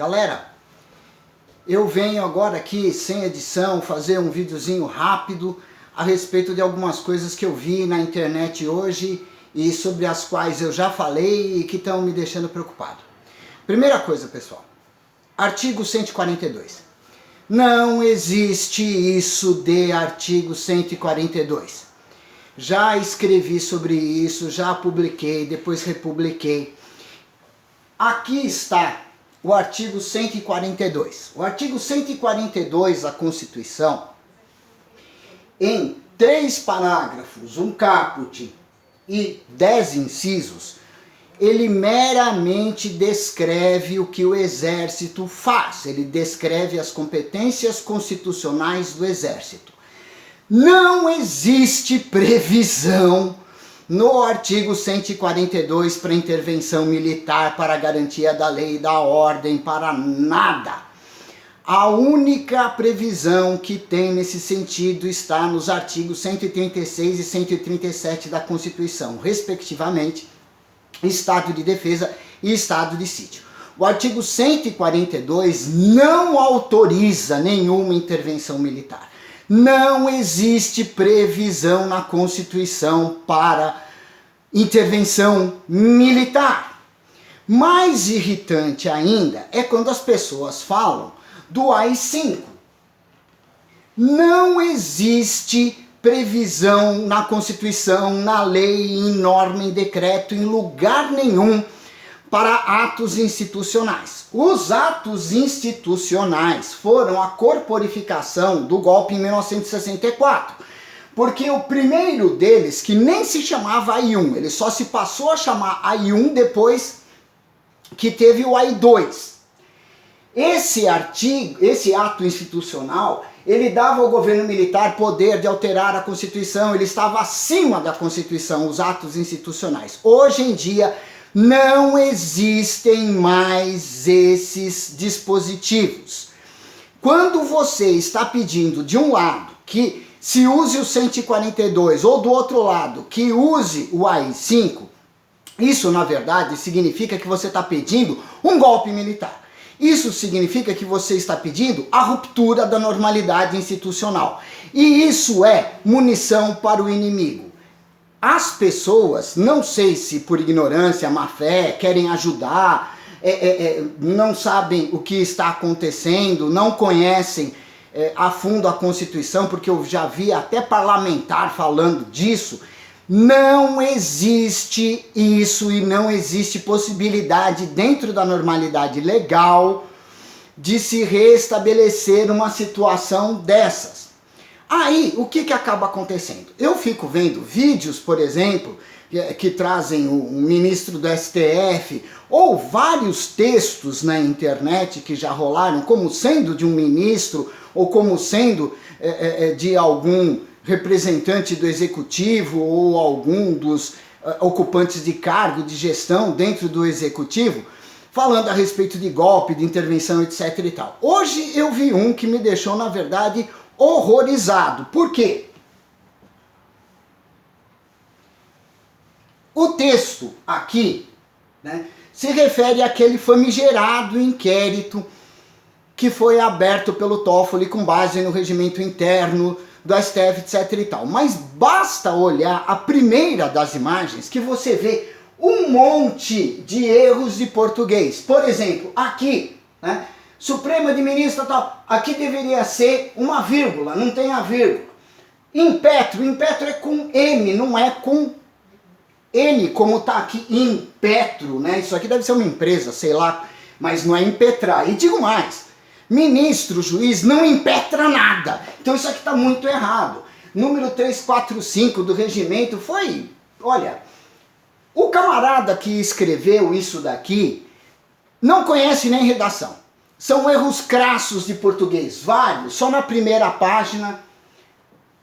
Galera, eu venho agora aqui sem edição fazer um videozinho rápido a respeito de algumas coisas que eu vi na internet hoje e sobre as quais eu já falei e que estão me deixando preocupado. Primeira coisa, pessoal, artigo 142. Não existe isso de artigo 142. Já escrevi sobre isso, já publiquei, depois republiquei. Aqui está o artigo 142. O artigo 142 da Constituição, em 3 parágrafos, um caput e 10 incisos, ele meramente descreve o que o Exército faz. Ele descreve as competências constitucionais do Exército. Não existe previsão no artigo 142 para intervenção militar, para garantia da lei e da ordem, para nada. A única previsão que tem nesse sentido está nos artigos 136 e 137 da Constituição, respectivamente, Estado de Defesa e Estado de Sítio. O artigo 142 não autoriza nenhuma intervenção militar. Não existe previsão na Constituição para intervenção militar. Mais irritante ainda é quando as pessoas falam do AI-5. Não existe previsão na Constituição, na lei, em norma, em decreto, em lugar nenhum para atos institucionais. Os atos institucionais foram a corporificação do golpe em 1964, porque o primeiro deles, que nem se chamava AI-1, ele só se passou a chamar AI-1 depois que teve o AI-2. Esse ato institucional, ele dava ao governo militar poder de alterar a Constituição, ele estava acima da Constituição, os atos institucionais. Hoje em dia, não existem mais esses dispositivos. Quando você está pedindo de um lado que se use o 142 ou do outro lado que use o AI-5, isso na verdade significa que você está pedindo um golpe militar. Isso significa que você está pedindo a ruptura da normalidade institucional. E isso é munição para o inimigo. As pessoas, não sei se por ignorância, má fé, querem ajudar, não sabem o que está acontecendo, não conhecem a fundo a Constituição, porque eu já vi até parlamentar falando disso. Não existe isso e não existe possibilidade dentro da normalidade legal de se restabelecer uma situação dessas. Aí, o que acaba acontecendo? Eu fico vendo vídeos, por exemplo, que trazem o ministro do STF, ou vários textos na internet que já rolaram, como sendo de um ministro, ou como sendo de algum representante do executivo, ou algum dos ocupantes de cargo de gestão dentro do executivo, falando a respeito de golpe, de intervenção, etc e tal. Hoje eu vi um que me deixou, na verdade, horrorizado. Por quê? O texto aqui, né, se refere àquele famigerado inquérito que foi aberto pelo Toffoli com base no regimento interno do STF, etc e tal. Mas basta olhar a primeira das imagens que você vê um monte de erros de português. Por exemplo, aqui, né, Suprema de Ministro tal, aqui deveria ser uma vírgula, não tem a vírgula. Impetro é com M, não é com N, como está aqui, impetro, né? Isso aqui deve ser uma empresa, sei lá, mas não é impetrar. E digo mais, ministro, juiz, não impetra nada. Então isso aqui está muito errado. Número 345 do regimento foi, olha, o camarada que escreveu isso daqui não conhece nem redação. São erros crassos de português, vários, só na primeira página.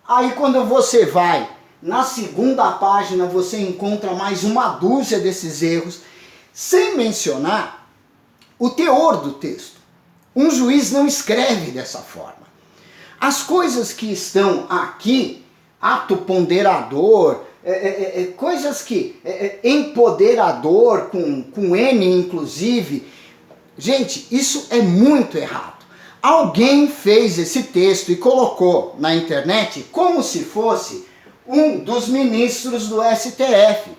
Aí quando você vai na segunda página, você encontra mais uma dúzia desses erros, sem mencionar o teor do texto. Um juiz não escreve dessa forma. As coisas que estão aqui, ato ponderador, coisas que, empoderador, com N inclusive, Gente, isso é muito errado. Alguém fez esse texto e colocou na internet como se fosse um dos ministros do STF.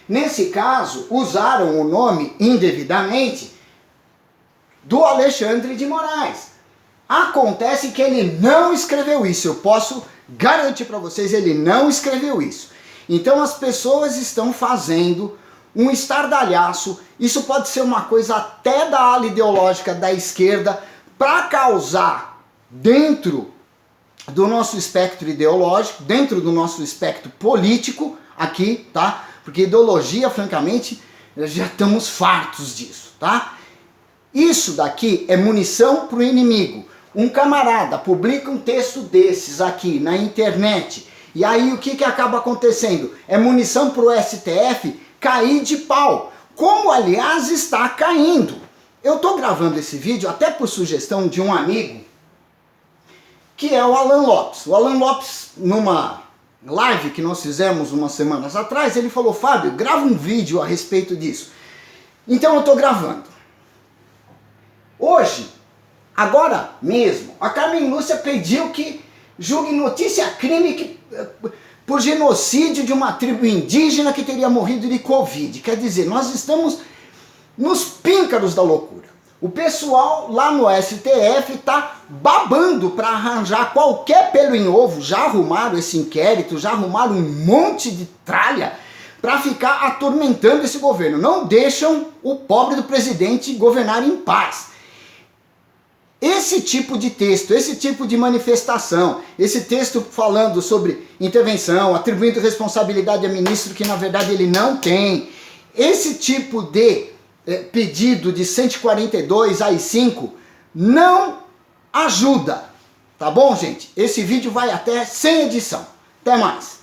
Nesse caso, usaram o nome indevidamente do Alexandre de Moraes. Acontece que ele não escreveu isso, eu posso garantir para vocês, ele não escreveu isso. Então as pessoas estão fazendo um estardalhaço, isso pode ser uma coisa até da ala ideológica da esquerda, para causar dentro do nosso espectro ideológico, dentro do nosso espectro político aqui, tá? Porque ideologia, francamente, já estamos fartos disso, tá? Isso daqui é munição para o inimigo. Um camarada publica um texto desses aqui na internet, e aí o que acaba acontecendo? É munição para o STF cair de pau, como aliás está caindo. Eu estou gravando esse vídeo até por sugestão de um amigo, que é o Alan Lopes. O Alan Lopes, numa live que nós fizemos umas semanas atrás, ele falou: Fábio, grava um vídeo a respeito disso. Então eu estou gravando. Hoje, agora mesmo, a Carmen Lúcia pediu que julgue notícia crime por genocídio de uma tribo indígena que teria morrido de Covid. Quer dizer, nós estamos nos píncaros da loucura. O pessoal lá no STF está babando para arranjar qualquer pelo em ovo, já arrumaram esse inquérito, já arrumaram um monte de tralha para ficar atormentando esse governo. Não deixam o pobre do presidente governar em paz. Esse tipo de texto, esse tipo de manifestação, esse texto falando sobre intervenção, atribuindo responsabilidade a ministro que na verdade ele não tem, esse tipo de pedido de 142 AI-5 não ajuda, tá bom, gente? Esse vídeo vai até sem edição. Até mais!